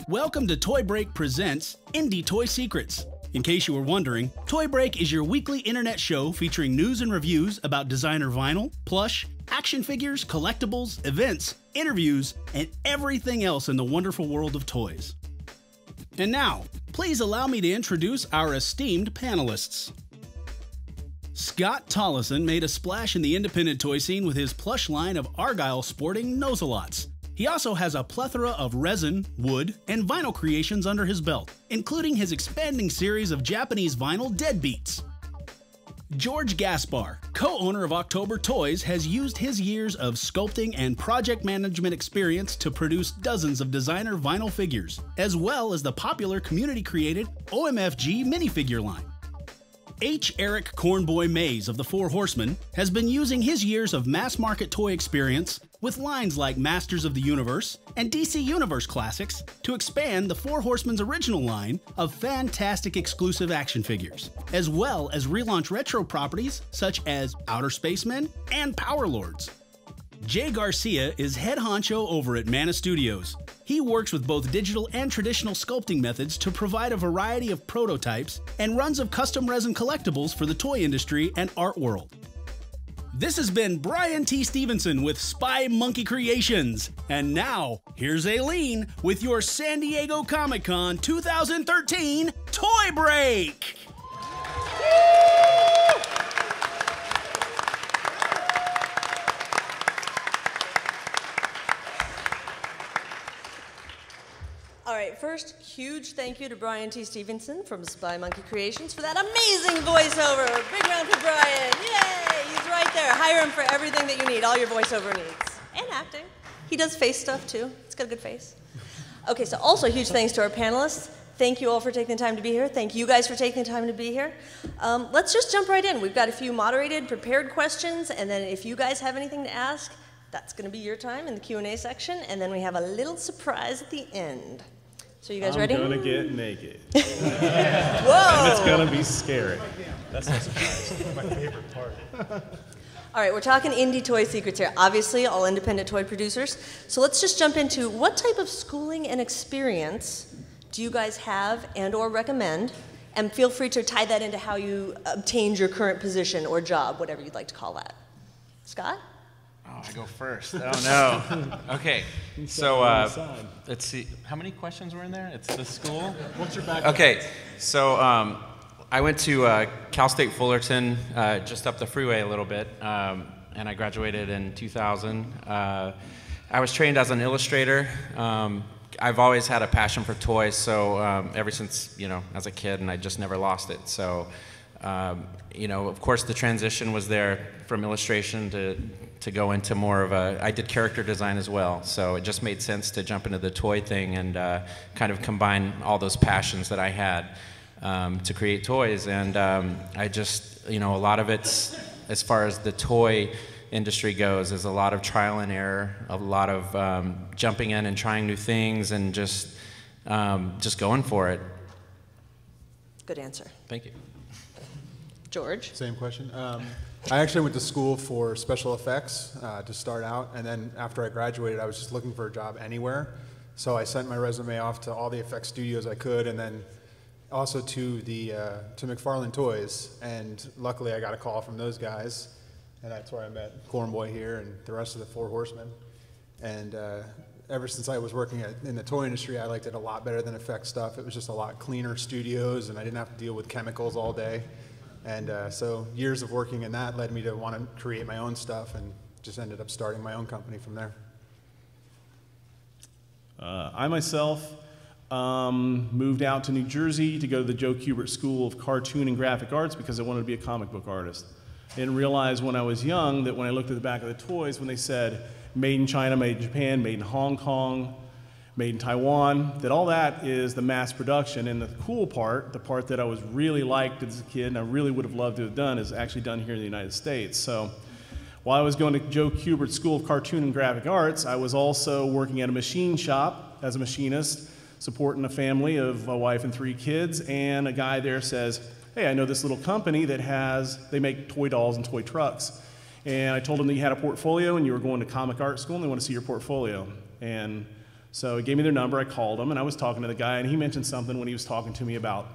Welcome to Toy Break Presents Indie Toy Secrets. In case you were wondering, Toy Break is your weekly internet show featuring news and reviews about designer vinyl, plush, action figures, collectibles, events, interviews, and everything else in the wonderful world of toys. And now, please allow me to introduce our esteemed panelists. Scott Tollison made a splash in the independent toy scene with his plush line of Argyle sporting Nozalots. He also has a plethora of resin, wood, and vinyl creations under his belt, including his expanding series of Japanese vinyl deadbeats. George Gaspar, co-owner of October Toys, has used his years of sculpting and project management experience to produce dozens of designer vinyl figures, as well as the popular community-created OMFG minifigure line. H. Eric Cornboy Mays of the Four Horsemen has been using his years of mass-market toy experience with lines like Masters of the Universe and DC Universe Classics to expand the Four Horsemen's original line of fantastic exclusive action figures, as well as relaunch retro properties such as Outer Spacemen and Power Lords. Jay Garcia is head honcho over at Mana Studios. He works with both digital and traditional sculpting methods to provide a variety of prototypes and runs of custom resin collectibles for the toy industry and art world. This has been Brian T. Stevenson with Spy Monkey Creations. And now, here's Aileen with your San Diego Comic-Con 2013 Toy Break! All right, first, huge thank you to Brian T. Stevenson from Spy Monkey Creations for that amazing voiceover. Big round for Brian. Yay! He's right there. Hire him for everything that you need, all your voiceover needs. And acting. He does face stuff, too. He's got a good face. Okay, so also huge thanks to our panelists. Thank you all for taking the time to be here. Thank you guys for taking the time to be here. Let's just jump right in. We've got a few moderated, prepared questions, and then if you guys have anything to ask, that's going to be your time in the Q&A section, and then we have a little surprise at the end. So you guys ready? I'm gonna get naked. Whoa! And it's gonna be scary. That's not surprising. My favorite part. All right, we're talking indie toy secrets here. Obviously, all independent toy producers. So let's just jump into what type of schooling and experience do you guys have and/or recommend? And feel free to tie that into how you obtained your current position or job, whatever you'd like to call that. Scott? Oh, I go first. Oh, no. Okay, so let's see. How many questions were in there? It's the school? What's your background? Okay, so I went to Cal State Fullerton, just up the freeway a little bit, and I graduated in 2000. I was trained as an illustrator. I've always had a passion for toys, so ever since, as a kid, and I just never lost it. So, of course, the transition was there from illustration to go into more of I did character design as well, so it just made sense to jump into the toy thing and kind of combine all those passions that I had to create toys. And I just, a lot of it's, as far as the toy industry goes, is a lot of trial and error, a lot of jumping in and trying new things and just going for it. Good answer. Thank you. George? Same question. I actually went to school for special effects to start out, and then after I graduated, I was just looking for a job anywhere. So I sent my resume off to all the effects studios I could, and then also to McFarlane Toys. And luckily, I got a call from those guys, and that's where I met Cornboy here and the rest of the Four Horsemen. And ever since I was working in the toy industry, I liked it a lot better than effects stuff. It was just a lot cleaner studios, and I didn't have to deal with chemicals all day. And so years of working in that led me to want to create my own stuff, and just ended up starting my own company from there. I myself moved out to New Jersey to go to the Joe Kubert School of Cartoon and Graphic Arts because I wanted to be a comic book artist. I didn't realize when I was young that when I looked at the back of the toys, when they said made in China, made in Japan, made in Hong Kong, made in Taiwan, that all that is the mass production. And the cool part, the part that I was really liked as a kid and I really would have loved to have done, is actually done here in the United States. So while I was going to Joe Kubert School of Cartoon and Graphic Arts, I was also working at a machine shop as a machinist, supporting a family of a wife and 3 kids, and a guy there says, hey, I know this little company that they make toy dolls and toy trucks. And I told him that you had a portfolio and you were going to comic art school and they want to see your portfolio. And So he gave me their number, I called him, and I was talking to the guy, and he mentioned something when he was talking to me about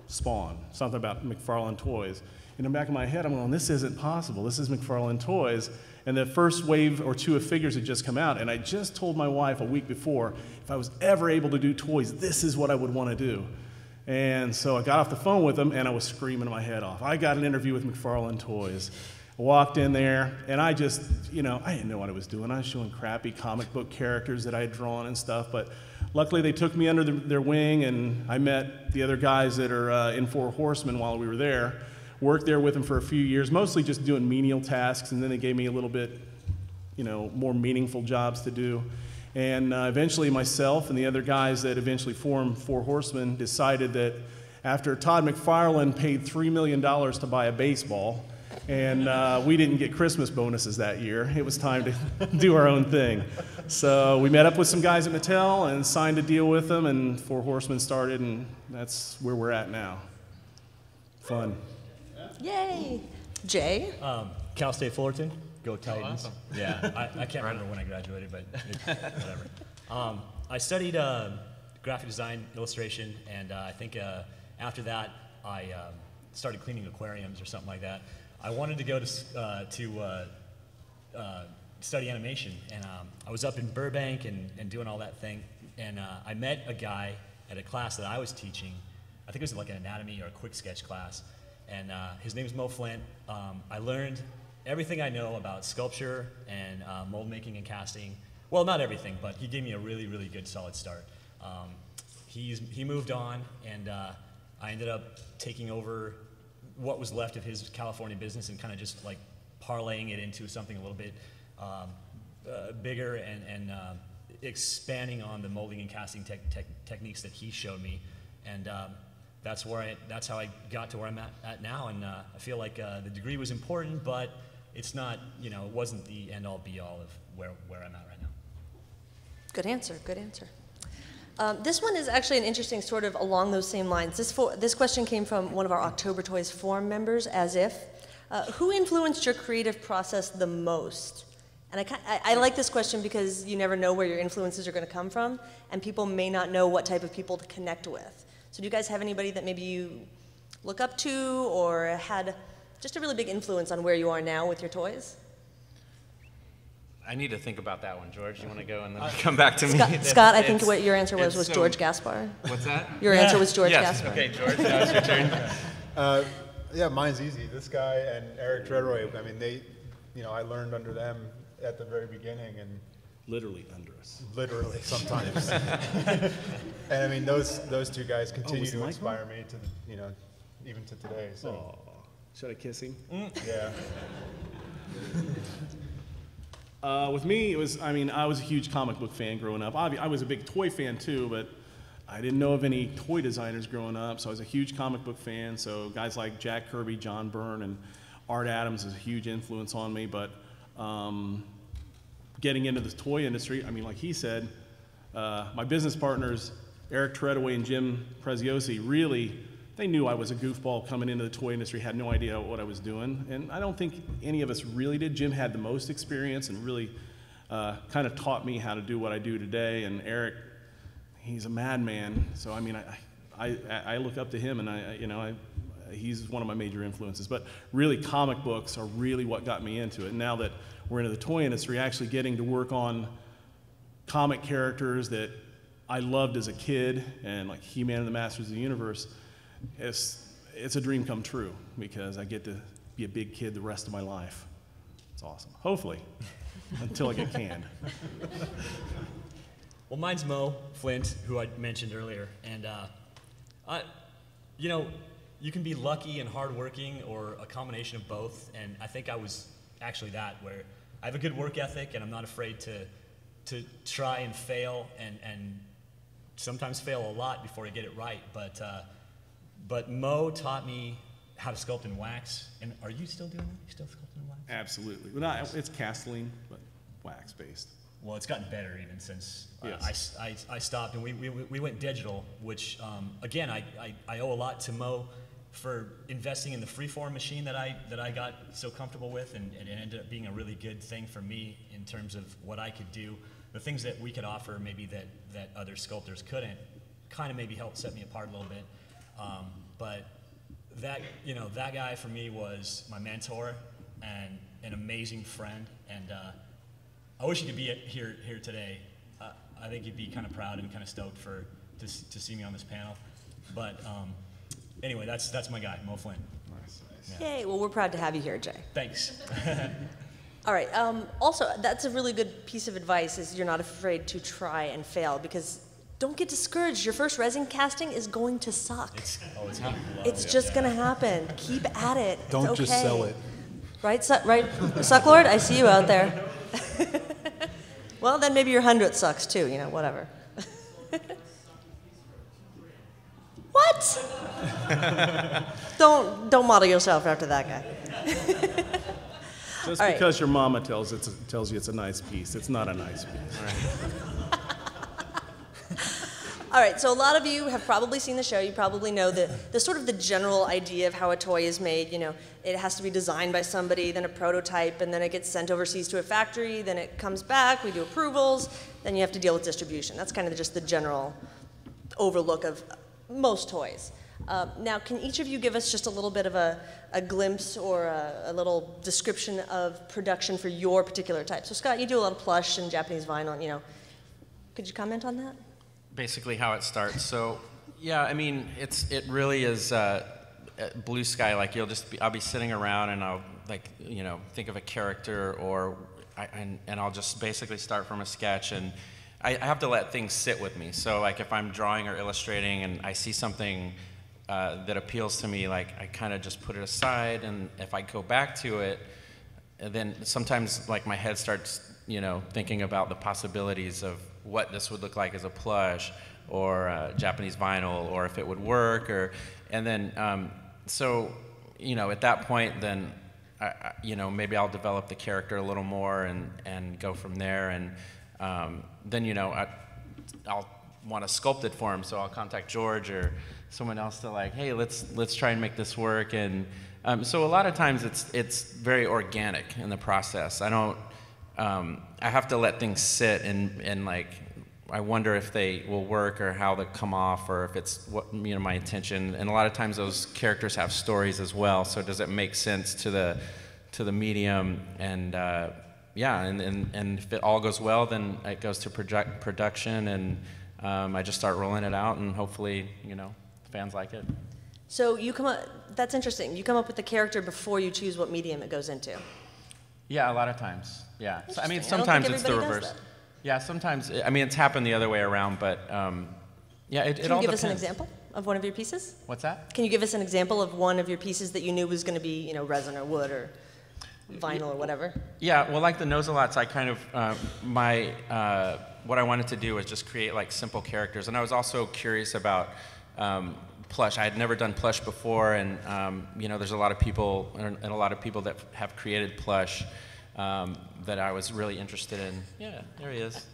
Spawn, something about McFarlane Toys. In the back of my head, I'm going, this isn't possible. This is McFarlane Toys. And the first wave or two of figures had just come out, and I just told my wife a week before, if I was ever able to do toys, this is what I would want to do. And so I got off the phone with him, and I was screaming my head off. I got an interview with McFarlane Toys. I walked in there, and I just, you know, I didn't know what I was doing. I was showing crappy comic book characters that I had drawn and stuff, but luckily they took me under their wing, and I met the other guys that are in Four Horsemen while we were there. Worked there with them for a few years, mostly just doing menial tasks, and then they gave me a little bit, you know, more meaningful jobs to do. And eventually myself and the other guys that eventually formed Four Horsemen decided that after Todd McFarlane paid $3 million to buy a baseball, and we didn't get Christmas bonuses that year, it was time to do our own thing. So we met up with some guys at Mattel and signed a deal with them, and Four Horsemen started, and that's where we're at now. Fun. Yay. Jay? Cal State Fullerton, go Titans. awesome. Yeah, I can't remember when I graduated, but whatever. I studied graphic design, illustration, and I think after that I started cleaning aquariums or something like that. I wanted to go to study animation, and I was up in Burbank and doing all that thing, and I met a guy at a class that I was teaching. I think it was like an anatomy or a quick sketch class. And his name is Mo Flint. I learned everything I know about sculpture and mold making and casting. Well, not everything, but he gave me a really, really good solid start. He moved on, and I ended up taking over what was left of his California business and kind of just like parlaying it into something a little bit bigger and expanding on the molding and casting techniques that he showed me. And that's how I got to where I'm at now, and I feel like the degree was important, but it's not, you know, it wasn't the end-all be-all of where I'm at right now. Good answer, good answer. This one is actually an interesting sort of along those same lines. This question came from one of our October Toys forum members, as if. Who influenced your creative process the most? And I like this question because you never know where your influences are going to come from, and people may not know what type of people to connect with. So do you guys have anybody that maybe you look up to or had just a really big influence on where you are now with your toys? I need to think about that one, George. You want to go and then come back to me? Scott, I think what your answer was George Gaspar. What's that? Your answer was George yes. Gaspar. Okay, George, now it's your turn. Yeah, mine's easy. This guy and Eric Treadway, I mean, I learned under them at the very beginning, and Literally under us. literally sometimes. And I mean, those two guys continue was to Mike inspire me to, even to today. So Aw. Should I kiss him? yeah. With me, I was a huge comic book fan growing up. I was a big toy fan too, but I didn't know of any toy designers growing up, so I was a huge comic book fan. So guys like Jack Kirby, John Byrne, and Art Adams is a huge influence on me. But getting into the toy industry, like he said, my business partners, Eric Treadway and Jim Preziosi, really, they knew I was a goofball coming into the toy industry, had no idea what I was doing. And I don't think any of us really did. Jim had the most experience and really kind of taught me how to do what I do today. And Eric, he's a madman. So, I look up to him, and he's one of my major influences. But really, comic books are really what got me into it. And now that we're into the toy industry, actually getting to work on comic characters that I loved as a kid, and like He-Man and the Masters of the Universe, it's a dream come true because I get to be a big kid the rest of my life. It's awesome. Hopefully, until I get canned. Well, mine's Mo Flint, who I mentioned earlier, and you can be lucky and hardworking, or a combination of both. And I think I was actually that, where I have a good work ethic, and I'm not afraid to try and fail, and sometimes fail a lot before I get it right. But Mo taught me how to sculpt in wax. And are you still doing that? You still sculpting in wax? Absolutely. Well, it's Castelline, but wax-based. Well, it's gotten better even since Yes. I stopped, and we went digital, which, again, I owe a lot to Mo for investing in the freeform machine that I got so comfortable with, and it ended up being a really good thing for me in terms of what I could do. the things that we could offer maybe that other sculptors couldn't kind of maybe helped set me apart a little bit. But that, that guy for me was my mentor and an amazing friend, and I wish he could be here today. I think he'd be kind of proud and kind of stoked to see me on this panel. But anyway, that's my guy, Mo Flynn. Nice. Yay, well, we're proud to have you here, Jay. Thanks. All right, also, that's a really good piece of advice, is you're not afraid to try and fail, because don't get discouraged. Your first resin casting is going to suck. It's gonna be It's just going to happen. Keep at it. Don't it's okay. just sell it. Right, Sucklord? I see you out there. Well, then maybe your 100th sucks too, whatever. What? Don't model yourself after that guy. Just because your mama tells you it's a nice piece, it's not a nice piece. All right, so a lot of you have probably seen the show. You probably know the sort of the general idea of how a toy is made. It has to be designed by somebody, then a prototype, and then it gets sent overseas to a factory, then it comes back, we do approvals, then you have to deal with distribution. That's kind of just the general overlook of most toys. Now, can each of you give us just a little bit of a glimpse or a little description of production for your particular type? So Scott, you do a lot of plush and Japanese vinyl, Could you comment on that? Basically how it starts. So yeah, I mean, it really is blue sky. Like I'll be sitting around and I'll think of a character and I'll just basically start from a sketch, and I have to let things sit with me. So like if I'm drawing or illustrating and I see something that appeals to me, like I kind of just put it aside, and if I go back to it, then sometimes like my head starts thinking about the possibilities of what this would look like as a plush or Japanese vinyl, or if it would work, and then at that point, then maybe I'll develop the character a little more and go from there, and then I'll want to sculpt it for him, so I'll contact George or someone else to hey, let's try and make this work, and so a lot of times it's very organic in the process. I have to let things sit and I wonder if they will work or how they come off, or if it's my intention. And a lot of times those characters have stories as well. So does it make sense to the medium? And and if it all goes well, then it goes to production, and I just start rolling it out, and hopefully fans like it. So that's interesting. You come up with the character before you choose what medium it goes into. Yeah, a lot of times. Yeah. So, I mean, I don't sometimes think it's the everybody does reverse. that. Yeah, sometimes. I mean, it's happened the other way around, but it all depends. Can you give us an example of one of your pieces? What's that? Can you give us an example of one of your pieces that you knew was going to be, resin or wood or vinyl or whatever? Yeah, well, like the Nozalots, I kind of, what I wanted to do was just create simple characters. And I was also curious about plush. I had never done plush before, and there's a lot of people that have created plush that I was really interested in. Yeah, there he is.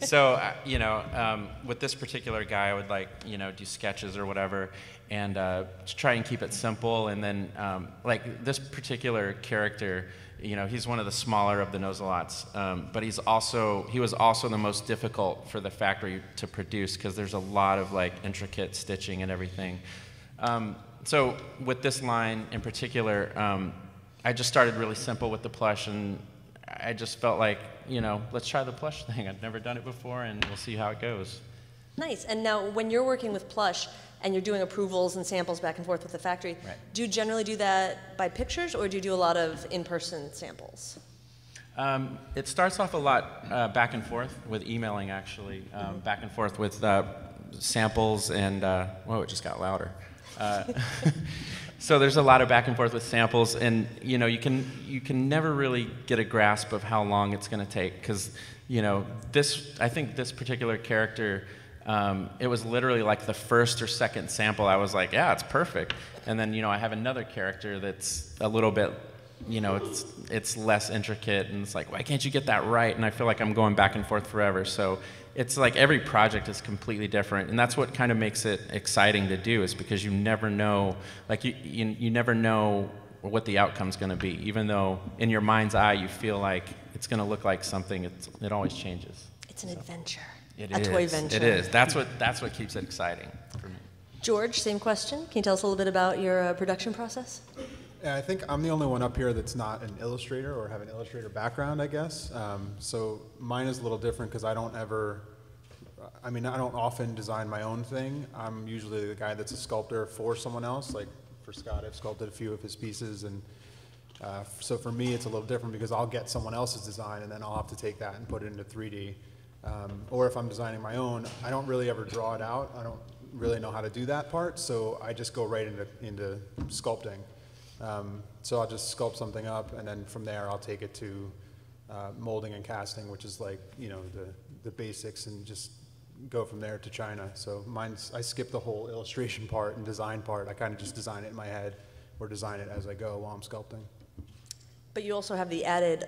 So with this particular guy, I would do sketches or whatever, and try and keep it simple. And then this particular character, he's one of the smaller of the Nozalots, but he was also the most difficult for the factory to produce, because there's a lot of intricate stitching and everything. So with this line in particular, I just started really simple with the plush, and I just felt let's try the plush thing. I've never done it before, and we'll see how it goes. Nice. And now, when you're working with plush and you're doing approvals and samples back and forth with the factory, right, do you generally do that by pictures, or do you do a lot of in-person samples? It starts off a lot back and forth with emailing, actually, back and forth with samples, and whoa, it just got louder. So there's a lot of back and forth with samples, and you can never really get a grasp of how long it's going to take, because I think this particular character, it was literally the first or second sample. I was like, yeah, it's perfect. And then I have another character that's a little bit, it's less intricate, and it's why can't you get that right? And I feel like I'm going back and forth forever. So it's every project is completely different, and that's what kind of makes it exciting to do, is because you never know, you never know what the outcome's going to be. Even though in your mind's eye you feel like it's going to look like something, it always changes. It's an adventure. It a is. toy venture. It is. That's what keeps it exciting for me. George, same question. Can you tell us a little bit about your production process? Yeah, I think I'm the only one up here that's not an illustrator or have an illustrator background, I guess. So mine is a little different because I don't often design my own thing. I'm usually the guy that's a sculptor for someone else. Like for Scott, I've sculpted a few of his pieces, and so for me it's a little different because I'll get someone else's design and then I'll have to take that and put it into 3D. Or if I'm designing my own, I don't really ever draw it out. I don't really know how to do that part, so I just go right into sculpting. So I'll just sculpt something up, and then from there I'll take it to molding and casting, which is like, you know, the basics, and just go from there to China. So I skip the whole illustration part and design part. I kind of just design it in my head or design it as I go while I'm sculpting. But you also have the added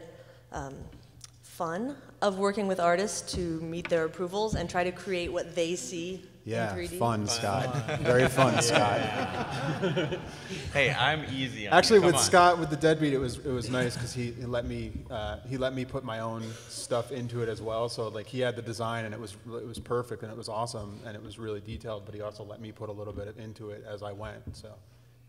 fun of working with artists to meet their approvals and try to create what they see in 3D. Fun, Scott. Very fun, Scott. Hey, I'm easy on Actually, you. Come with on. Scott, with the Deadbeat, it was nice because he let me put my own stuff into it as well. So like he had the design, and it was perfect, and it was awesome, and it was really detailed. But he also let me put a little bit into it as I went. So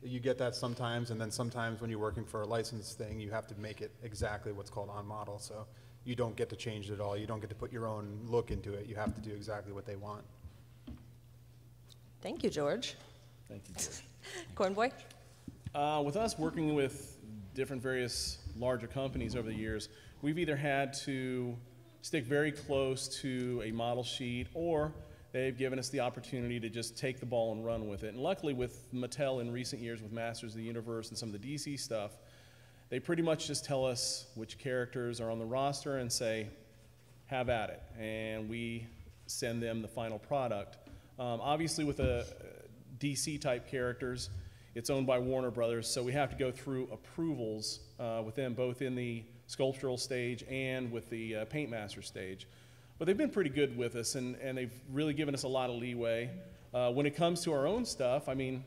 you get that sometimes, and then sometimes when you're working for a licensed thing, you have to make it exactly what's called on model. So you don't get to change it at all. You don't get to put your own look into it. You have to do exactly what they want. Thank you, George. Thank you, George. Corn Boy? With us working with different various larger companies over the years, we've either had to stick very close to a model sheet, or they've given us the opportunity to just take the ball and run with it. And luckily with Mattel in recent years with Masters of the Universe and some of the DC stuff, they pretty much just tell us which characters are on the roster and say, have at it. And we send them the final product. Obviously with a DC type characters, it's owned by Warner Brothers, so we have to go through approvals with them, both in the sculptural stage and with the Paint Master stage. But they've been pretty good with us, and they've really given us a lot of leeway. When it comes to our own stuff, I mean,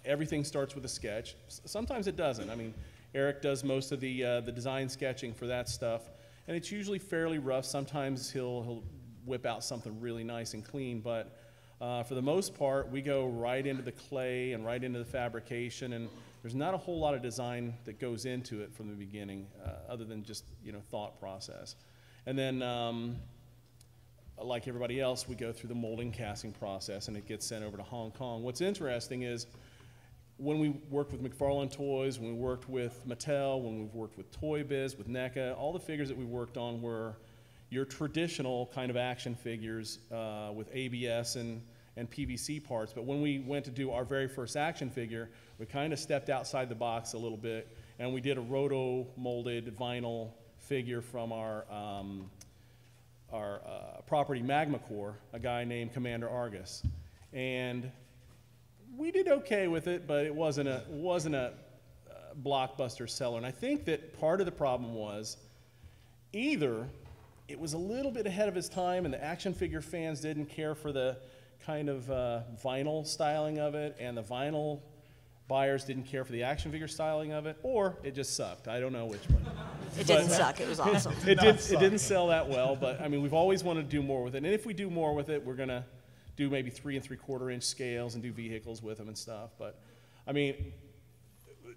everything starts with a sketch. Sometimes it doesn't. I mean, Eric does most of the design sketching for that stuff, and it's usually fairly rough. Sometimes he'll whip out something really nice and clean, but for the most part, we go right into the clay and right into the fabrication, and there's not a whole lot of design that goes into it from the beginning, other than just, you know, thought process. And then, like everybody else, we go through the molding casting process, and it gets sent over to Hong Kong. What's interesting is when we worked with McFarlane Toys, when we worked with Mattel, when we've worked with Toy Biz, with NECA, all the figures that we worked on were your traditional kind of action figures with ABS and PVC parts. But when we went to do our very first action figure, we kind of stepped outside the box a little bit, and we did a roto-molded vinyl figure from our property Magma Corps, a guy named Commander Argus. And we did okay with it, but it wasn't a blockbuster seller. And I think that part of the problem was either it was a little bit ahead of its time, and the action figure fans didn't care for the kind of vinyl styling of it, and the vinyl buyers didn't care for the action figure styling of it, or it just sucked. I don't know which one. It didn't suck. It was awesome. It didn't sell that well, but I mean, we've always wanted to do more with it. And if we do more with it, we're going to do maybe 3 3/4 inch scales and do vehicles with them and stuff. But I mean,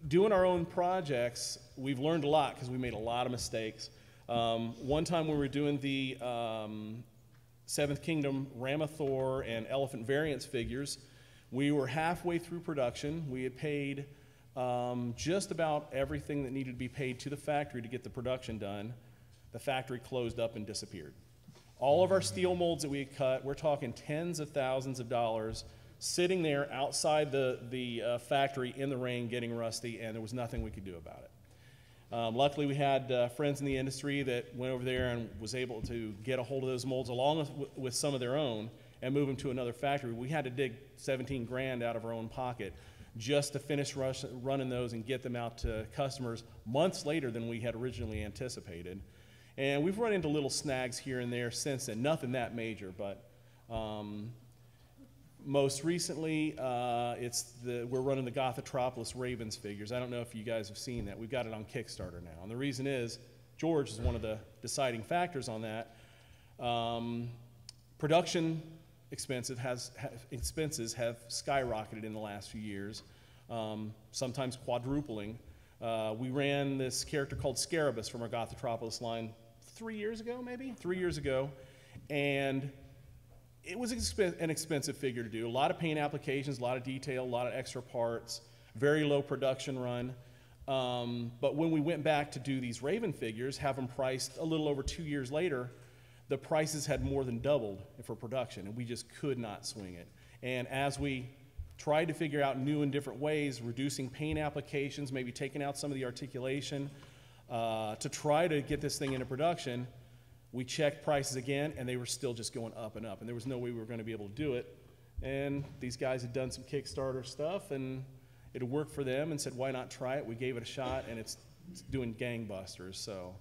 doing our own projects, we've learned a lot because we made a lot of mistakes. One time when we were doing the Seventh Kingdom Ramathor and Elephant Variants figures, we were halfway through production. We had paid just about everything that needed to be paid to the factory to get the production done. The factory closed up and disappeared. All of our steel molds that we had cut, we're talking tens of thousands of dollars, sitting there outside the factory in the rain getting rusty, and there was nothing we could do about it. Luckily, we had friends in the industry that went over there and was able to get a hold of those molds along with some of their own and move them to another factory. We had to dig 17 grand out of our own pocket just to finish running those and get them out to customers months later than we had originally anticipated. And we've run into little snags here and there since then, nothing that major, but Most recently, we're running the Gothotropolis Ravens figures. I don't know if you guys have seen that. We've got it on Kickstarter now. And the reason is, George is one of the deciding factors on that. Production expenses have skyrocketed in the last few years, sometimes quadrupling. We ran this character called Scarabus from our Gothotropolis line 3 years ago, maybe? 3 years ago. And it was an expensive figure to do. A lot of paint applications, a lot of detail, a lot of extra parts, very low production run. But when we went back to do these Raven figures, have them priced a little over 2 years later, the prices had more than doubled for production, and we just could not swing it. And as we tried to figure out new and different ways, reducing paint applications, maybe taking out some of the articulation, to try to get this thing into production, we checked prices again, and they were still just going up and up, and there was no way we were going to be able to do it. And these guys had done some Kickstarter stuff, and it worked for them, and said, why not try it? We gave it a shot, and it's doing gangbusters. So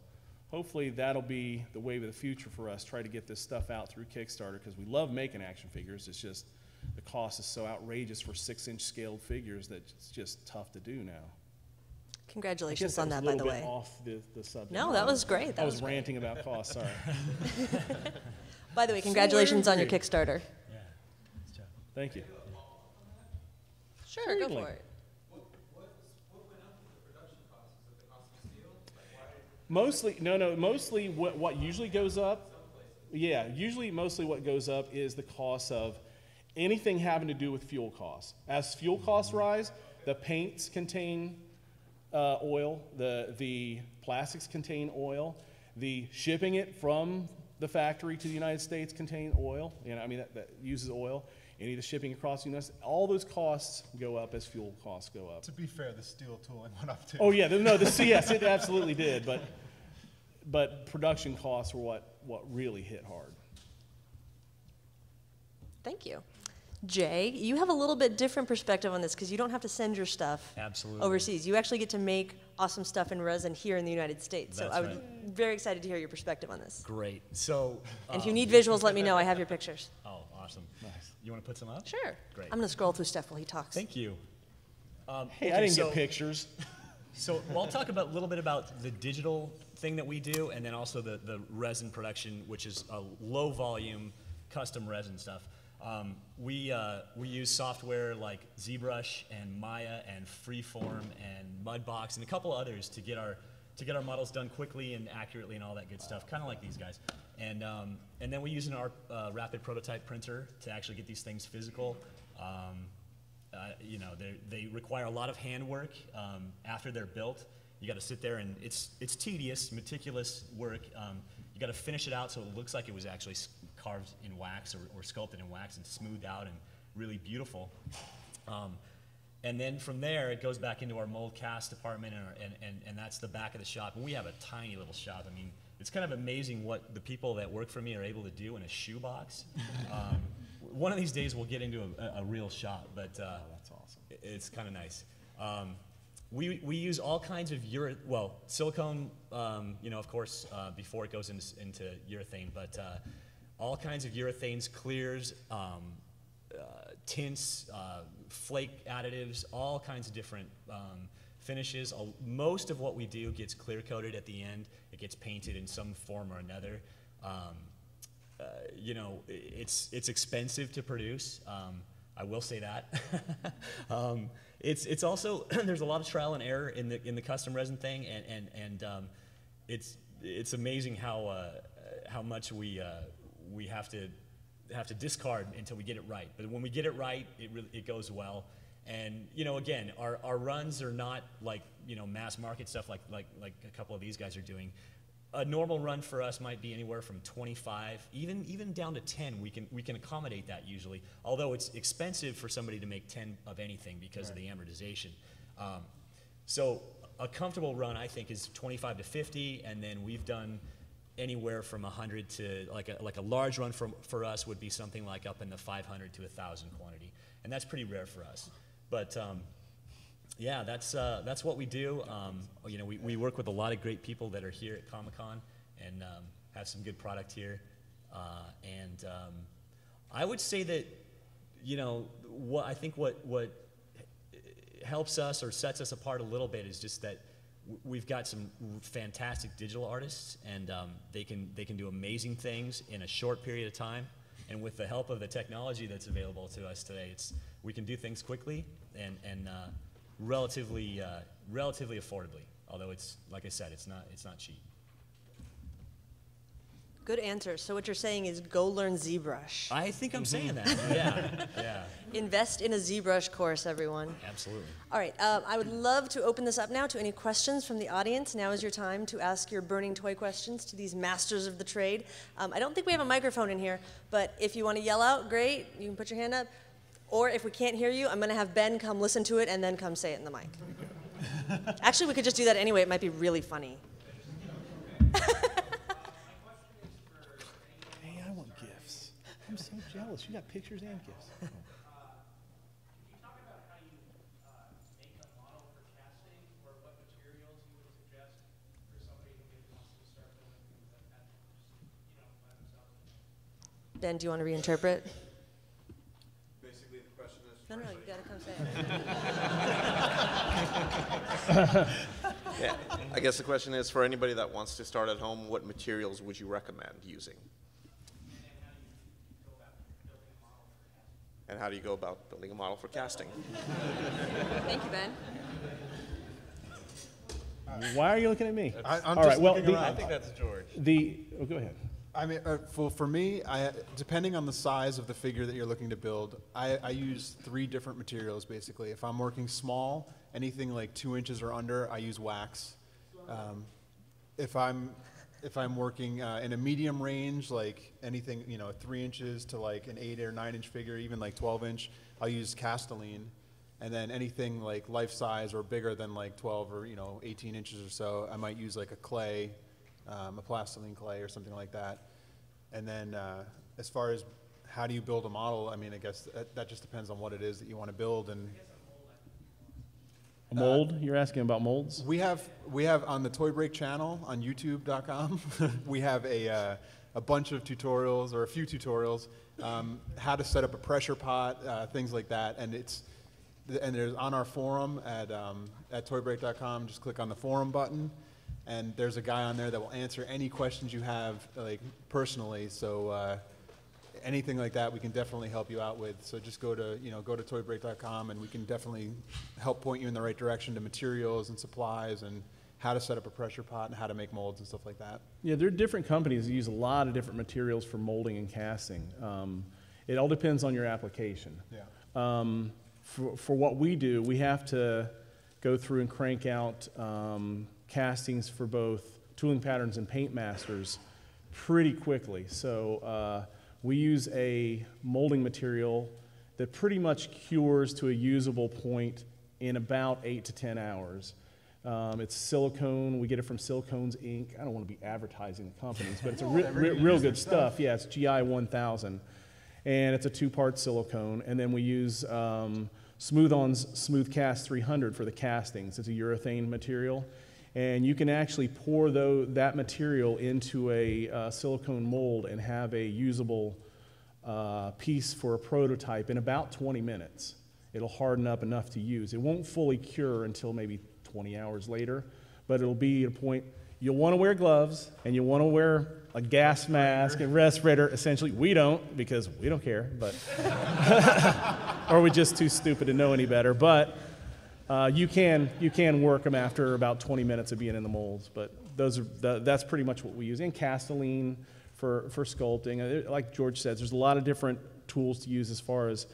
hopefully that'll be the wave of the future for us, try to get this stuff out through Kickstarter, because we love making action figures. It's just the cost is so outrageous for 6-inch scaled figures that it's just tough to do now. Congratulations on that, by the way. Off the subject. No, that was great. I was ranting about cost, sorry. By the way, congratulations on your Kickstarter. Yeah. Nice job. Thank you. Sure, Certainly. go for it. What went up with the production costs? Is it the cost of steel? Mostly what usually goes up, usually what goes up is the cost of anything having to do with fuel costs. As fuel costs rise, the paints contain oil, the plastics contain oil, the shipping it from the factory to the United States contain oil, that uses oil. Any of the shipping across the United States, all those costs go up as fuel costs go up. To be fair, the steel tooling went up too. Oh yeah, yes, it absolutely did, but production costs were what really hit hard. Thank you. Jay, you have a little bit different perspective on this because you don't have to send your stuff overseas. You actually get to make awesome stuff in resin here in the United States. So I would be very excited to hear your perspective on this. Great. So, and if you need visuals, let me know. I have your pictures. Oh, awesome. Nice. You want to put some up? Sure. Great. I'm going to scroll through stuff while he talks. Thank you. Hey, I didn't get pictures. So I'll talk a little bit about the digital thing that we do, and then also the resin production, which is a low volume custom resin stuff. We use software like ZBrush and Maya and Freeform and Mudbox and a couple others to get our models done quickly and accurately and all that good stuff, kind of like these guys. And then we use an rapid prototype printer to actually get these things physical. They require a lot of handwork after they're built. You got to sit there, and it's tedious, meticulous work. You got to finish it out so it looks like it was actually carved in wax or sculpted in wax and smoothed out and really beautiful. And then from there, it goes back into our mold cast department, and that's the back of the shop. And we have a tiny little shop. I mean, it's kind of amazing what the people that work for me are able to do in a shoebox. One of these days, we'll get into a real shop, but that's awesome. It's kind of nice. We use all kinds of silicone, of course, before it goes into urethane, but all kinds of urethanes, clears, tints, flake additives, all kinds of different finishes. Most of what we do gets clear coated at the end. It gets painted in some form or another. It's expensive to produce. I will say that. It's also there's a lot of trial and error in the custom resin thing, and it's amazing how much we have to discard until we get it right. But when we get it right, it goes well. And again, our runs are not like mass market stuff like a couple of these guys are doing. A normal run for us might be anywhere from 25, even down to 10. We can accommodate that usually. Although it's expensive for somebody to make 10 of anything because of the amortization. So a comfortable run, I think, is 25 to 50, and then we've done anywhere from 100 to like a large run for us would be something like up in the 500 to 1,000 quantity, and that's pretty rare for us. But yeah, that's what we do. We work with a lot of great people that are here at Comic-Con and have some good product here. I would say that you know, what I think what helps us or sets us apart a little bit is just that we've got some fantastic digital artists, and they can do amazing things in a short period of time. And with the help of the technology that's available to us today, we can do things quickly and relatively affordably. Although it's, like I said, it's not cheap. Good answer. So what you're saying is go learn ZBrush. I think I'm saying that. Yeah. Invest in a ZBrush course, everyone. Absolutely. All right. I would love to open this up now to any questions from the audience. Now is your time to ask your burning toy questions to these masters of the trade. I don't think we have a microphone in here, but if you want to yell out, great. You can put your hand up. Or if we can't hear you, I'm going to have Ben come listen to it and then come say it in the mic. Actually, we could just do that anyway. It might be really funny. I'm so jealous. You got pictures and gifts. Can you talk about how you make a model for casting, or what materials you would suggest for somebody who maybe wants to start building things like that, by themselves? Ben, do you want to reinterpret? Basically, the question is. No, you got to come say it. Yeah, I guess the question is for anybody that wants to start at home, what materials would you recommend using? And how do you go about building a model for casting? Thank you, Ben. Why are you looking at me? I'm All just right, well, looking around. I think that's George. Oh, go ahead. I mean, for me, depending on the size of the figure that you're looking to build, I use 3 different materials, basically. If I'm working small, anything like 2 inches or under, I use wax. If I'm working in a medium range, like anything, 3 inches to like an 8 or 9 inch figure, even like 12 inch, I'll use Castelline. And then anything like life size or bigger than like 12 or 18 inches or so, I might use like a clay, a plastiline clay or something like that. And then as far as how do you build a model, I mean, I guess that just depends on what it is that you want to build. And A mold? You're asking about molds? we have on the Toy Break channel on YouTube.com, we have a bunch of tutorials, or a few tutorials, how to set up a pressure pot, things like that. And there's on our forum at toybreak.com, just click on the forum button, and there's a guy on there that will answer any questions you have, like personally. So anything like that, we can definitely help you out with. So just go to toybreak.com, and we can definitely help point you in the right direction to materials and supplies and how to set up a pressure pot and how to make molds and stuff like that. Yeah, there are different companies that use a lot of different materials for molding and casting. It all depends on your application. Yeah. For what we do, we have to go through and crank out castings for both Tooling Patterns and Paint Masters pretty quickly. So we use a molding material that pretty much cures to a usable point in about 8 to 10 hours. It's silicone. We get it from Silicones Inc. I don't want to be advertising the companies, but it's a real good stuff. Yeah, it's GI 1000. And it's a 2-part silicone. And then we use Smooth-On's Smooth Cast 300 for the castings. It's a urethane material. And you can actually pour that material into a silicone mold and have a usable piece for a prototype in about 20 minutes. It'll harden up enough to use. It won't fully cure until maybe 20 hours later, but it'll be at a point you'll want to wear gloves and you'll want to wear a gas mask and respirator. Essentially, we don't, because we don't care, but or we're just too stupid to know any better. But you can work them after about 20 minutes of being in the molds. But that's pretty much what we use. And Castelline for sculpting. Like George says, there's a lot of different tools to use as far as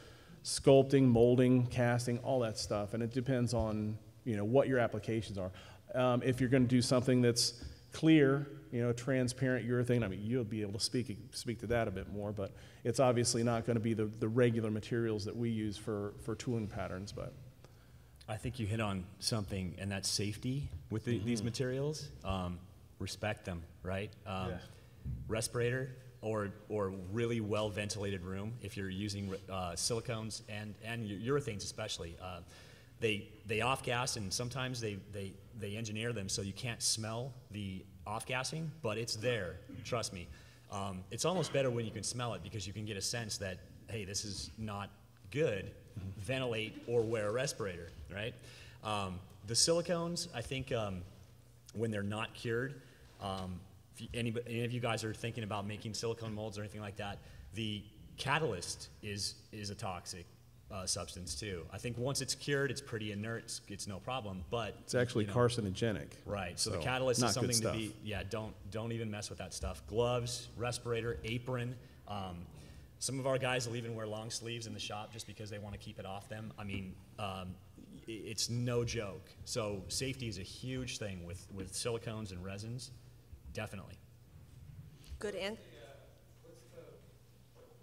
sculpting, molding, casting, all that stuff. And it depends on what your applications are. If you're going to do something that's clear, transparent urethane, I mean, you'll be able to speak to that a bit more, but it's obviously not going to be the regular materials that we use for tooling patterns. But I think you hit on something, and that's safety with these materials. Respect them, right? Respirator or really well ventilated room. If you're using silicones and urethanes especially, they off gas, and sometimes they engineer them so you can't smell the off gassing, but it's there. Trust me. It's almost better when you can smell it, because you can get a sense that, hey, this is not good, ventilate, or wear a respirator, right? The silicones, I think when they're not cured, if any of you guys are thinking about making silicone molds or anything like that, the catalyst is a toxic substance too. I think once it's cured, it's pretty inert, it's no problem, but It's actually carcinogenic. right, so the catalyst not is good something to stuff. be, don't even mess with that stuff. Gloves, respirator, apron. Some of our guys will even wear long sleeves in the shop just because they want to keep it off them. I mean, it's no joke. So safety is a huge thing with silicones and resins, definitely. Good, Ann? What's the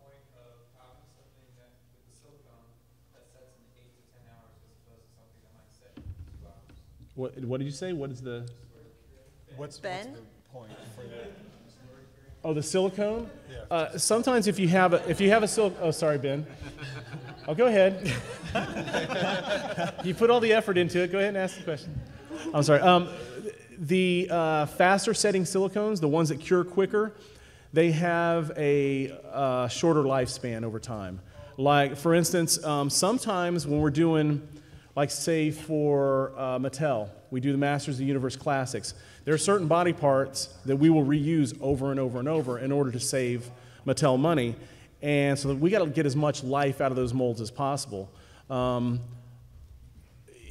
point of having something that with the silicone that sets in 8 to 10 hours as opposed to something that might set in 2 hours? What did you say? What is the? What's Ben? the point for that? Oh, the silicone. Yeah. Sometimes if you have a oh, sorry, Ben. Oh, go ahead. You put all the effort into it. Go ahead and ask the question. I'm sorry. The faster setting silicones, the ones that cure quicker, they have a shorter lifespan over time. Like, for instance, sometimes when we're doing, like, say, for Mattel, we do the Masters of the Universe Classics. There are certain body parts that we will reuse over and over and over in order to save Mattel money. And so we got to get as much life out of those molds as possible.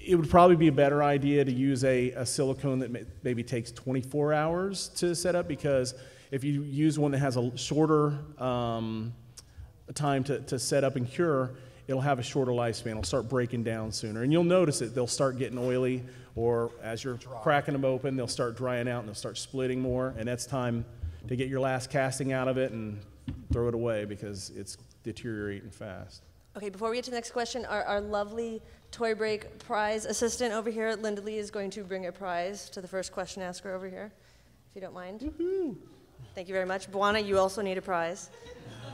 It would probably be a better idea to use a silicone that maybe takes 24 hours to set up, because if you use one that has a shorter time to set up and cure, it'll have a shorter lifespan. It'll start breaking down sooner. And you'll notice it. They'll start getting oily, or as you're cracking them open, they'll start drying out and they'll start splitting more. And that's time to get your last casting out of it and throw it away because it's deteriorating fast. Okay, before we get to the next question, our lovely Toy Break prize assistant over here, Linda Lee, is going to bring a prize to the first question asker over here, if you don't mind. Woohoo. Thank you very much. Buana, you also need a prize.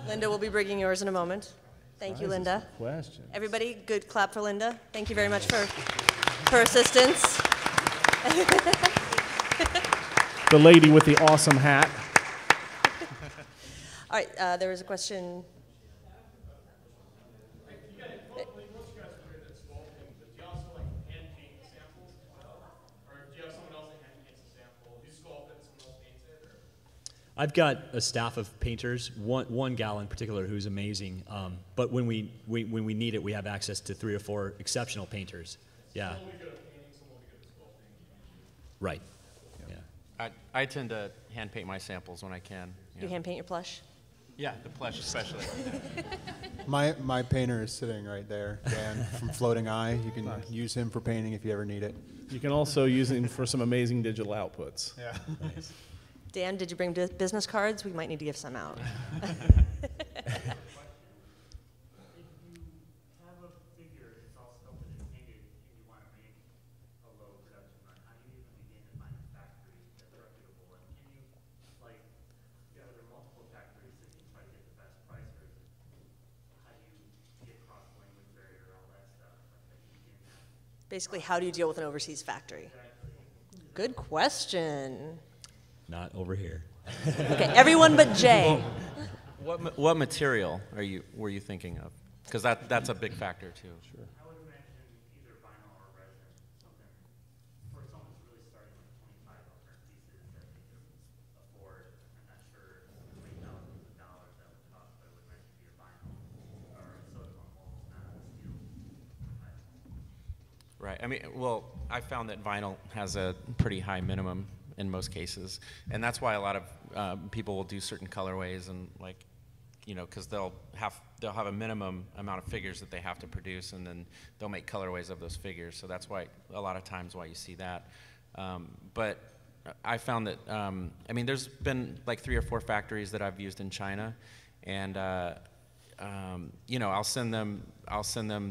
Linda will be bringing yours in a moment. Thank you, Linda. Question. Everybody, good clap for Linda. Thank you very much for her assistance. The lady with the awesome hat. All right, there was a question. I've got a staff of painters, one gal in particular who's amazing. But when we need it, we have access to 3 or 4 exceptional painters. Yeah. Right. Yeah. I tend to hand paint my samples when I can. You hand paint your plush? Yeah, the plush especially. My painter is sitting right there, Dan from Floating Eye. You can use him for painting if you ever need it. You can also use him for some amazing digital outputs. Yeah. Nice. Dan, did you bring business cards? We might need to give some out. Basically, how do you deal with an overseas factory? Good question. Not over here. Okay, everyone but Jay. What material were you thinking of? Because that's a big factor too. Sure. I would imagine either vinyl or resin, something for someone who's really starting with 25 different pieces that they can afford. I'm not sure how many thousands of dollars that would cost, but it would imagine be a vinyl or a silicone mold, not a steel. Right. I mean, well, I found that vinyl has a pretty high minimum in most cases, and that's why a lot of people will do certain colorways and because they'll have a minimum amount of figures that they have to produce, and then they'll make colorways of those figures. So that's why a lot of times why you see that. But I found that I mean, there's been like 3 or 4 factories that I've used in China, and I'll send them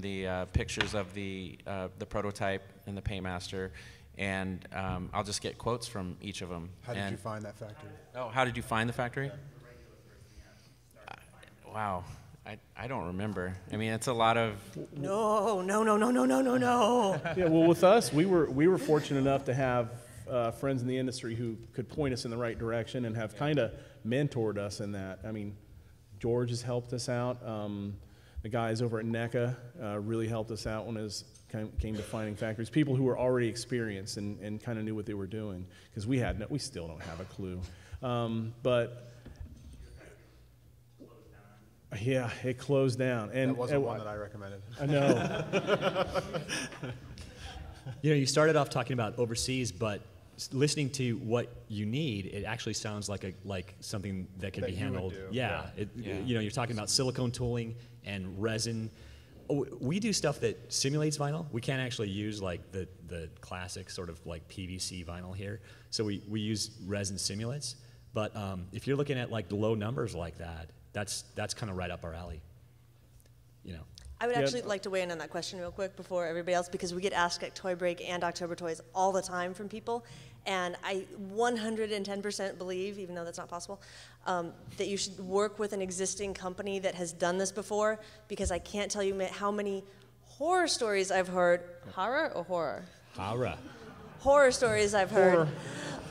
the pictures of the prototype and the paintmaster, and I'll just get quotes from each of them. How did you find that factory? Oh, how did you find the factory? Wow, I don't remember. I mean, it's a lot of. No. Yeah, well, with us, we were fortunate enough to have friends in the industry who could point us in the right direction and have kind of mentored us in that. I mean, George has helped us out. The guys over at NECA really helped us out when it came to finding factories. People who were already experienced and kind of knew what they were doing, because we still don't have a clue. But yeah, it closed down. And that wasn't one that I recommended. I know. You know, you started off talking about overseas, but listening to what you need, it actually sounds like something that could be handled. Yeah. You know, you're talking about silicone tooling and resin. We do stuff that simulates vinyl. We can't actually use like the classic sort of like PVC vinyl here. So we use resin simulates. But if you're looking at like the low numbers like that, that's kind of right up our alley. You know. I would actually like to weigh in on that question real quick before everybody else, because we get asked at Toy Break and October Toys all the time from people, and I 110% believe, even though that's not possible, that you should work with an existing company that has done this before, because I can't tell you how many horror stories I've heard. Horror or horror? Horror. Horror stories I've heard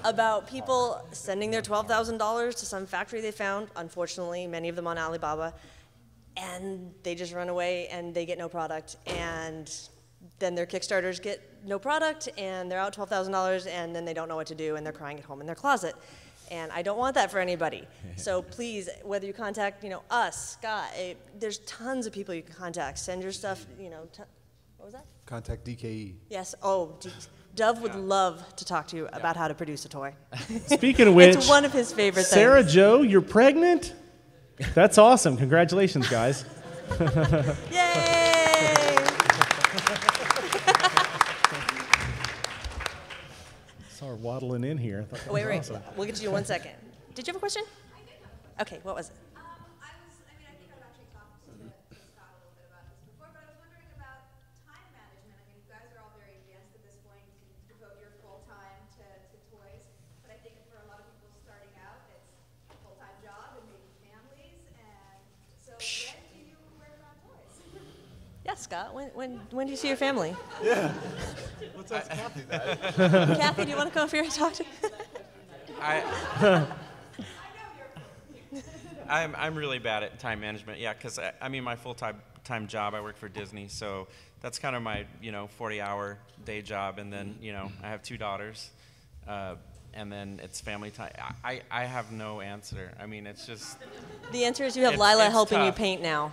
about people sending their $12,000 to some factory they found, unfortunately, many of them on Alibaba, and they just run away and they get no product, and then their Kickstarters get no product, and they're out $12,000, and then they don't know what to do, and they're crying at home in their closet. And I don't want that for anybody. So please, whether you contact, you know, us, Scott, there's tons of people you can contact. Send your stuff, you know, what was that? Contact DKE. Yes, Dove would love to talk to you about how to produce a toy. Speaking of which, it's one of his favorite Sarah things. Jo, you're pregnant? That's awesome. Congratulations, guys. Yay! Saw her waddling in here. I thought that was Wait, awesome. we'll get to you in 1 second. Did you have a question? I did have a question. Okay, what was it? I think I've actually talked to Scott a little bit about this before, but I was wondering about time management. I mean, you guys are all very advanced at this point. You can devote your full time to toys, but I think for a lot of people starting out, it's a full-time job and maybe families, and so when do you work on toys? Yeah, Scott, when do you see your family? Yeah. Let's ask Kathy that. Kathy, do you want to come up here and talk to me? I'm really bad at time management, yeah, because I mean, my full-time job, I work for Disney, so that's kind of my, 40-hour day job, and then, I have 2 daughters, and then it's family time. I have no answer. I mean, it's just... The answer is you have Lila helping tough. you paint now.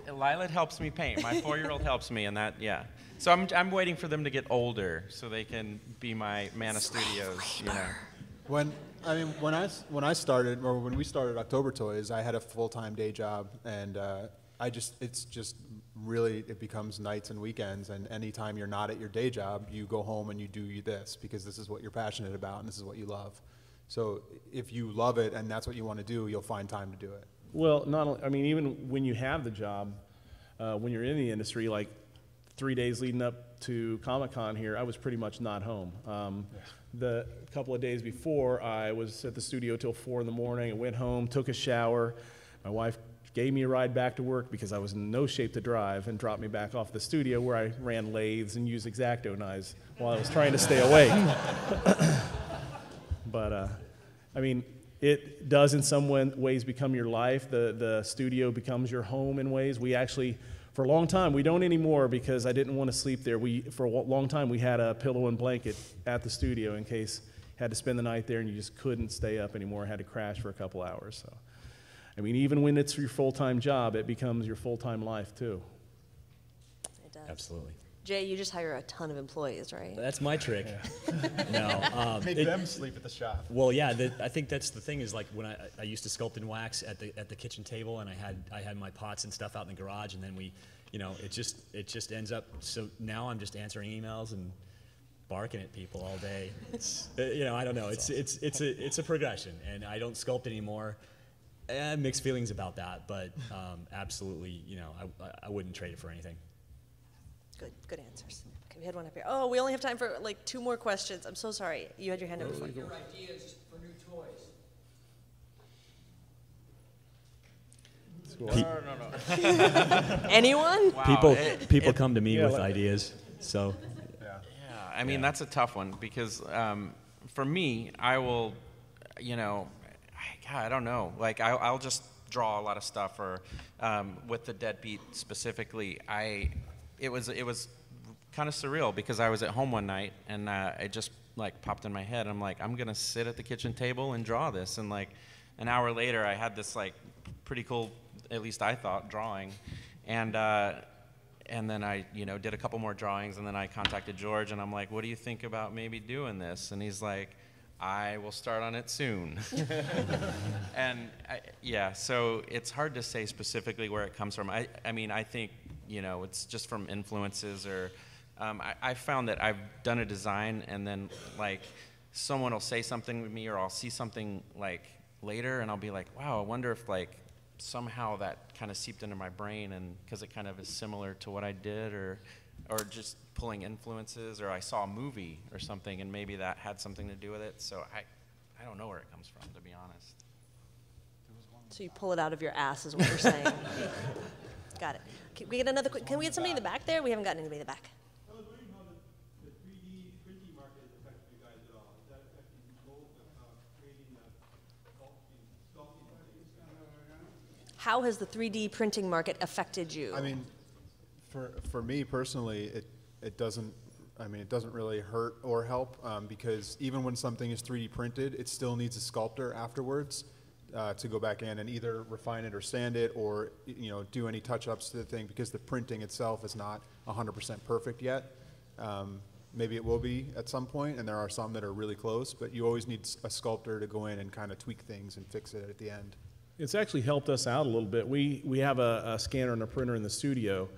Lila helps me paint. My 4-year-old helps me, and that, yeah. So I'm waiting for them to get older so they can be my man of studios, When I started, or when we started October Toys, I had a full-time day job, and it becomes nights and weekends, and anytime you're not at your day job, you go home and you do this, because this is what you're passionate about and this is what you love. So if you love it and that's what you want to do, you'll find time to do it. Well, not only, I mean, even when you have the job, when you're in the industry, like 3 days leading up to Comic-Con here, I was pretty much not home. The couple of days before, I was at the studio till 4 in the morning. I went home, took a shower. My wife gave me a ride back to work because I was in no shape to drive, and dropped me back off the studio where I ran lathes and used X-Acto knives while I was trying to stay awake. But, I mean, it does in some ways become your life. The studio becomes your home in ways. We actually, for a long time, we don't anymore because I didn't want to sleep there. For a long time, we had a pillow and blanket at the studio in case you had to spend the night there and you just couldn't stay up anymore, had to crash for a couple hours. So, I mean, even when it's your full-time job, it becomes your full-time life too. It does. Absolutely. Jay, you just hire a ton of employees, right? That's my trick. Yeah. No, Make them sleep at the shop. Well, yeah, I think that's the thing is like when I used to sculpt and wax at the kitchen table, and I had my pots and stuff out in the garage, and then it just ends up. So now I'm just answering emails and barking at people all day. It's I don't know. It's a progression, and I don't sculpt anymore. Mixed feelings about that, but absolutely, I wouldn't trade it for anything. Good answers. Okay, we had one up here. Oh, we only have time for like 2 more questions. I'm so sorry. You had your hand up before. Your ideas for new toys. No. Anyone? Wow, People come to me with ideas, so. Yeah, I mean, that's a tough one because for me, I will, I don't know. Like, I'll just draw a lot of stuff, or with the Deadbeat specifically, it was kind of surreal because I was at home one night and it just like popped in my head. I'm like, I'm gonna sit at the kitchen table and draw this, and like an hour later I had this like pretty cool, at least I thought, drawing, and then I did a couple more drawings, and then I contacted George and I'm like, what do you think about maybe doing this? And he's like, I will start on it soon. And yeah, so it's hard to say specifically where it comes from. I mean, I think, it's just from influences, or I found that I've done a design and then like someone will say something to me, or I'll see something like later and I'll be like, wow, I wonder if like somehow that kind of seeped into my brain, and because it kind of is similar to what I did, or just pulling influences, or I saw a movie or something and maybe that had something to do with it. So I don't know where it comes from, to be honest. So you pull it out of your ass is what you're saying. Got it. Can we get another quick, can we get somebody in the back there? We haven't gotten anybody in the back. I was wondering how the 3D printing market has affected you guys at all. Is that affecting you both creating sculpting things? How has the 3D printing market affected you? I mean, for me personally, it doesn't really hurt or help, because even when something is 3D printed, it still needs a sculptor afterwards to go back in and either refine it or sand it, or do any touch-ups to the thing, because the printing itself is not 100% perfect yet. Maybe it will be at some point, and there are some that are really close, but you always need a sculptor to go in and kind of tweak things and fix it at the end. It's actually helped us out a little bit. We have a scanner and a printer in the studio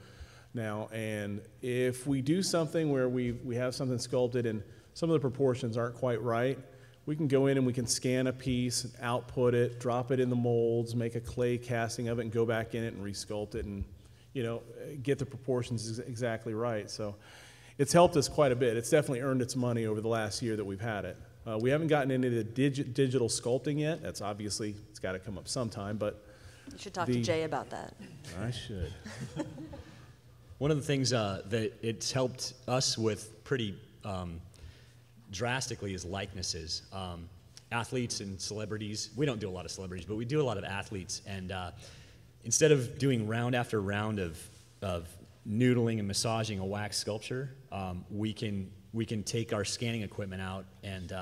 now, and if we do something where we have something sculpted and some of the proportions aren't quite right, we can go in and we can scan a piece, output it, drop it in the molds, make a clay casting of it, and go back in it and resculpt it, and get the proportions exactly right. So it's helped us quite a bit. It's definitely earned its money over the last year that we've had it. We haven't gotten into the digital sculpting yet. That's obviously, it's got to come up sometime, but you should talk to Jay about that. I should. One of the things that it's helped us with pretty drastically is likenesses. Athletes and celebrities. We don't do a lot of celebrities, but we do a lot of athletes. And instead of doing round after round of noodling and massaging a wax sculpture, we can take our scanning equipment out and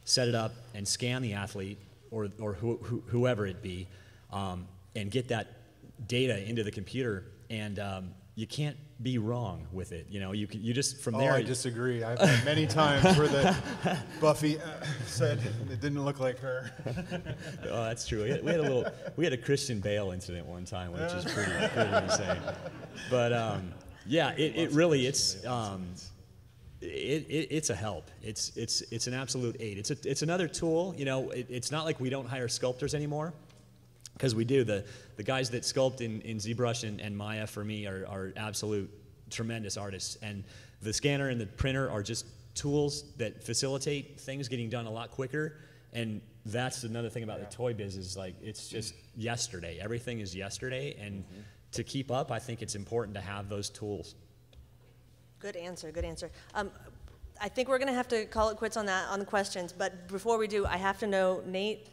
set it up and scan the athlete or whoever it be, and get that data into the computer, and you can't be wrong with it. You just from there. I disagree. I've had many times where the Buffy said it didn't look like her. Oh, that's true. We had a Christian Bale incident one time, which is pretty insane. But yeah, it really it's a help. It's an absolute aid. It's another tool. It's not like we don't hire sculptors anymore, because we do. The guys that sculpt in ZBrush and Maya, for me, are absolute tremendous artists. And the scanner and the printer are just tools that facilitate things getting done a lot quicker. And that's another thing about the toy biz is like it's just yesterday. Everything is yesterday, and to keep up, I think it's important to have those tools. Good answer, good answer. I think we're going to have to call it quits on the questions, but before we do, I have to know, Nate,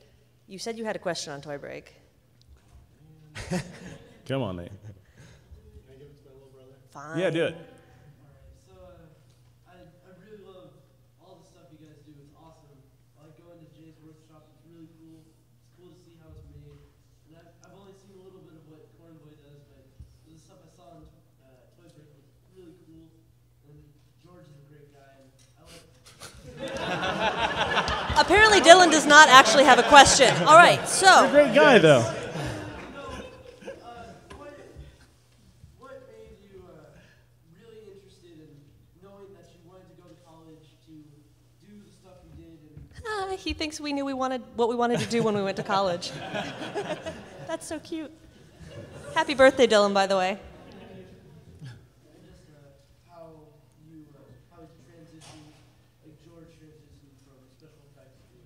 you said you had a question on Toy Break. Come on, Nate. Can I give it to my little brother? Fine. Yeah, do it. So I really love all the stuff you guys do. It's awesome. I like going to Jay's workshop. It's really cool. It's cool to see how it's made. And I've only seen a little bit of what Cornboy does, but the stuff I saw on Toy Break was really cool. And George is a great guy, and I like. Apparently, Dylan does not actually have a question. All right, so. You're a great guy, though. What made you really interested in knowing that you wanted to go to college to do the stuff you did? And He thinks we knew what we wanted to do when we went to college. That's so cute. Happy birthday, Dylan, by the way. just how you transitioned, like George transitioned from special effects to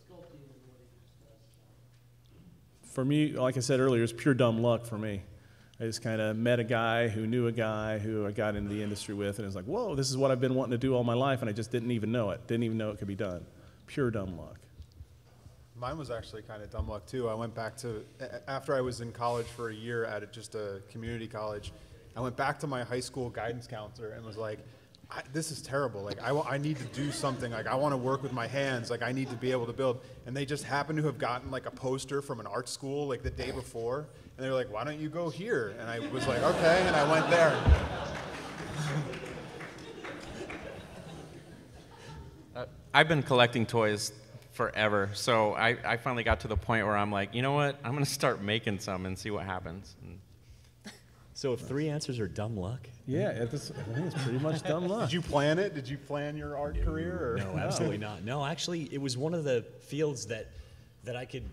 sculpting and what he does. For me, like I said earlier, it's pure dumb luck for me. I just kind of met a guy who knew a guy who I got into the industry with, and it was like, whoa, this is what I've been wanting to do all my life, and I just didn't even know it. Didn't even know it could be done. Pure dumb luck. Mine was actually kind of dumb luck too. I went back to, after I was in college for a year at just a community college, I went back to my high school guidance counselor and was like, this is terrible. Like, I need to do something. Like, I want to work with my hands. Like, I need to be able to build. And they just happened to have gotten like a poster from an art school like the day before. And they were like, why don't you go here? And I was like, okay. And I went there. I've been collecting toys forever, so I finally got to the point where I'm like, you know what? I'm going to start making some and see what happens. So if 3 answers are dumb luck? Yeah, I think it's pretty much dumb luck. Did you plan it? Did you plan your art career? Or? No, absolutely not. No, actually, it was one of the fields that I could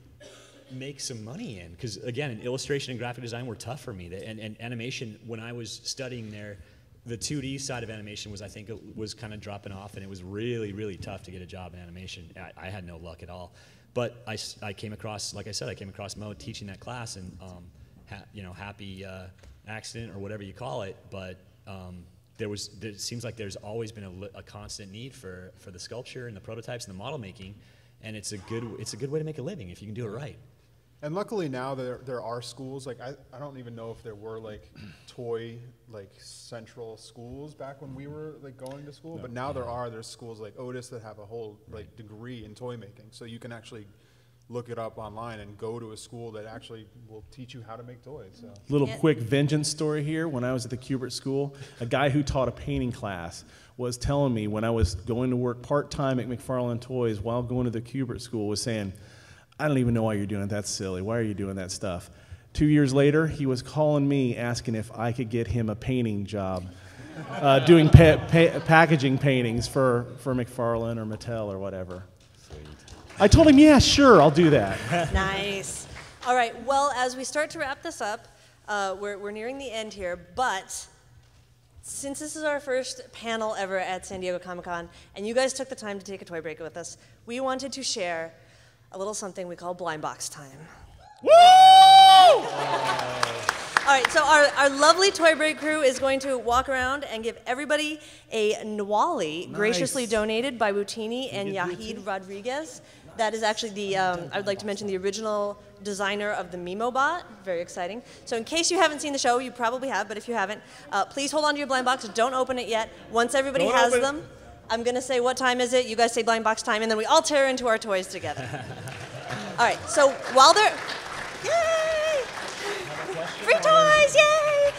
make some money in. Because, again, illustration and graphic design were tough for me. And animation, when I was studying there, the 2D side of animation was, I think, it was kind of dropping off, and it was really, really tough to get a job in animation. I had no luck at all. But I came across, like I said, I came across Mo teaching that class, and happy accident or whatever you call it. But it seems like there's always been a constant need for the sculpture and the prototypes and the model making, and it's a good way to make a living if you can do it right. And luckily now there are schools, like I don't even know if there were like toy like central schools back when we were like going to school, but now there's schools like Otis that have a whole like degree in toy making. So you can actually look it up online and go to a school that actually will teach you how to make toys. So. Little quick vengeance story here. When I was at the Kubert School, a guy who taught a painting class was telling me when I was going to work part-time at McFarlane Toys while going to the Kubert School was saying, I don't even know why you're doing it. That's silly. Why are you doing that stuff? 2 years later, he was calling me asking if I could get him a painting job, doing packaging paintings for McFarlane or Mattel or whatever. I told him, yeah, sure, I'll do that. Nice. All right, well, as we start to wrap this up, we're nearing the end here, but since this is our first panel ever at San Diego Comic-Con, and you guys took the time to take a toy break with us, we wanted to share a little something we call blind box time. Woo! All right, so our lovely toy break crew is going to walk around and give everybody a Nwali, graciously donated by Boutini and Yahid Rodriguez. That is actually the, I would like to mention the original designer of the MemoBot. Very exciting. So in case you haven't seen the show, you probably have, but if you haven't, please hold on to your blind box. Don't open it yet. Once everybody has them, I'm going to say what time is it. You guys say blind box time, and then we all tear into our toys together. All right, so while they're, yay! Free toys, yay!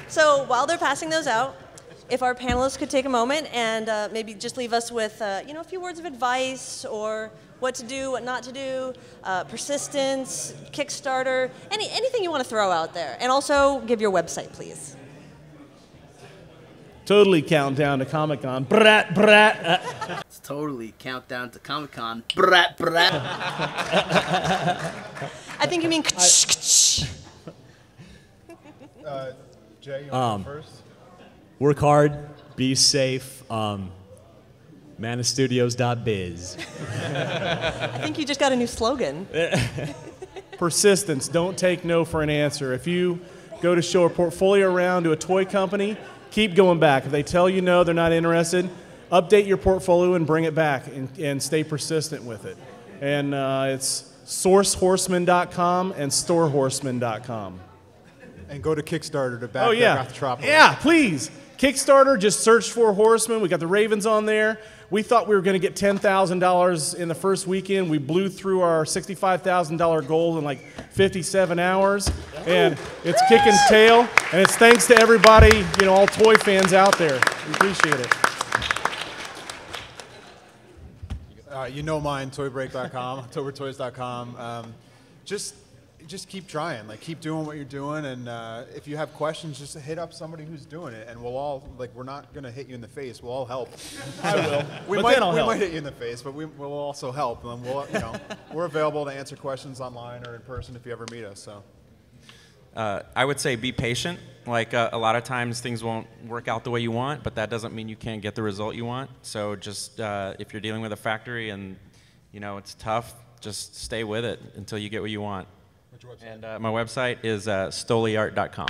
So while they're passing those out, if our panelists could take a moment and maybe just leave us with a few words of advice or what to do, what not to do, persistence, Kickstarter, anything you want to throw out there. And also give your website, please. Totally countdown to Comic-Con. Brat, brat. It's totally countdown to Comic-Con. Brat, brat. I think you mean Jay, you want to go first? Work hard, be safe, manastudios.biz. I think you just got a new slogan. Persistence. Don't take no for an answer. If you go to show a portfolio around to a toy company, keep going back. If they tell you no, they're not interested, update your portfolio and bring it back and stay persistent with it. And it's sourcehorseman.com and storehorseman.com. And go to Kickstarter to back Metropolis. Yeah, please. Kickstarter, just search for Horseman. We got the Ravens on there. We thought we were going to get $10,000 in the first weekend. We blew through our $65,000 goal in like 57 hours. And it's kicking tail. And it's thanks to everybody, all toy fans out there. We appreciate it. Mine, toybreak.com, octobertoys.com. Just keep trying, keep doing what you're doing, and if you have questions, just hit up somebody who's doing it, and we'll all, we're not going to hit you in the face, we'll all help. I will. We might hit you in the face, but we'll also help, and we're available to answer questions online or in person if you ever meet us, so. I would say be patient. A lot of times things won't work out the way you want, but that doesn't mean you can't get the result you want. So just if you're dealing with a factory and it's tough, just stay with it until you get what you want. And my website is stoliart.com.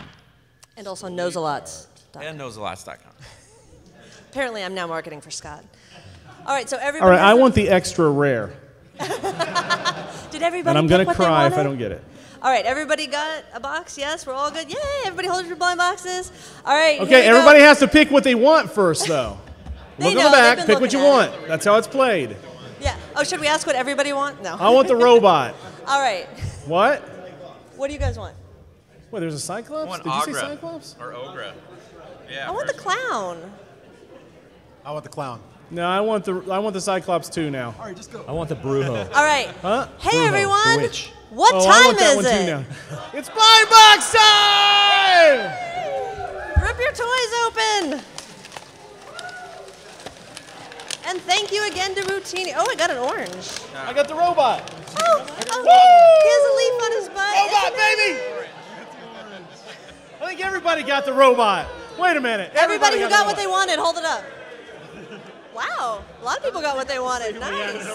And also Nozalots.com. And Nozalots.com. Apparently I'm now marketing for Scott. All right, so everybody. All right, I want the extra rare. Did Did everybody And I'm pick going to what they cry if I wanted? don't get it. All right, everybody got a box? Yes, we're all good. Yay, everybody hold your blind boxes. All right, here Okay, we everybody go. has to pick what they want first, though. They Look know, on the back, they've been pick what you looking at want. That's how it's played. Yeah. Oh, should we ask what everybody wants? No. I want the robot. All right. What? What do you guys want? Wait, there's a Cyclops? I want Did you say Agra Cyclops? or Ogra. Yeah. I want the clown. I want the clown. No, I want the Cyclops too now. All right, just go. I want the Brujo. All right. Huh? Hey, Brujo, everyone. the witch. What Oh, I time want that is one it? too now. It's blind box time! Rip your toys open. And thank you again to Routini. Oh, I got an orange. I got the robot. Oh, he has a leaf on his butt. Robot, baby! I think everybody got the robot. Wait a minute. Everybody who got the what they wanted, hold it up. Wow, a lot of people got what they wanted. Nice.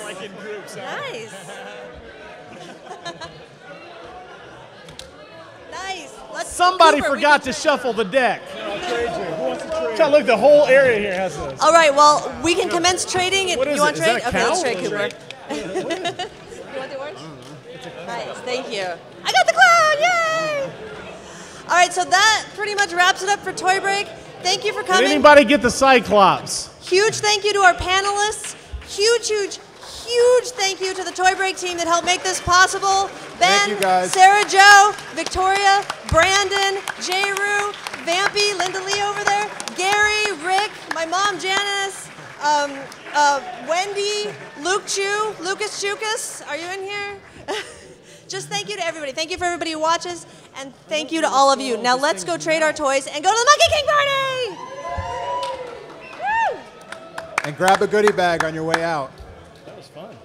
Nice. Nice. Let's Somebody Cooper, we forgot can to shuffle the deck. Look, the whole area here has this. All right, well, we can commence trading. What is you want it? to trade? Is that a Okay, let's cow? trade, Cooper. You want the orange? Nice, thank you. I got the clown, yay! All right, so that pretty much wraps it up for Toy Break. Thank you for Did coming. anybody get the Cyclops? Huge thank you to our panelists. Huge, huge, huge thank you to the Toy Break team that helped make this possible. Ben, Thank you, guys. Sarah Jo, Victoria, Brandon, J. Rue, Vampy, Linda Lee over there, Gary, Rick, my mom Janice, Wendy, Luke Chu, Lucas Chukas, are you in here? Just thank you to everybody. Thank you for everybody who watches, and thank you to all of you. Now let's go trade our toys and go to the Monkey King party! Woo! And grab a goodie bag on your way out. That was fun.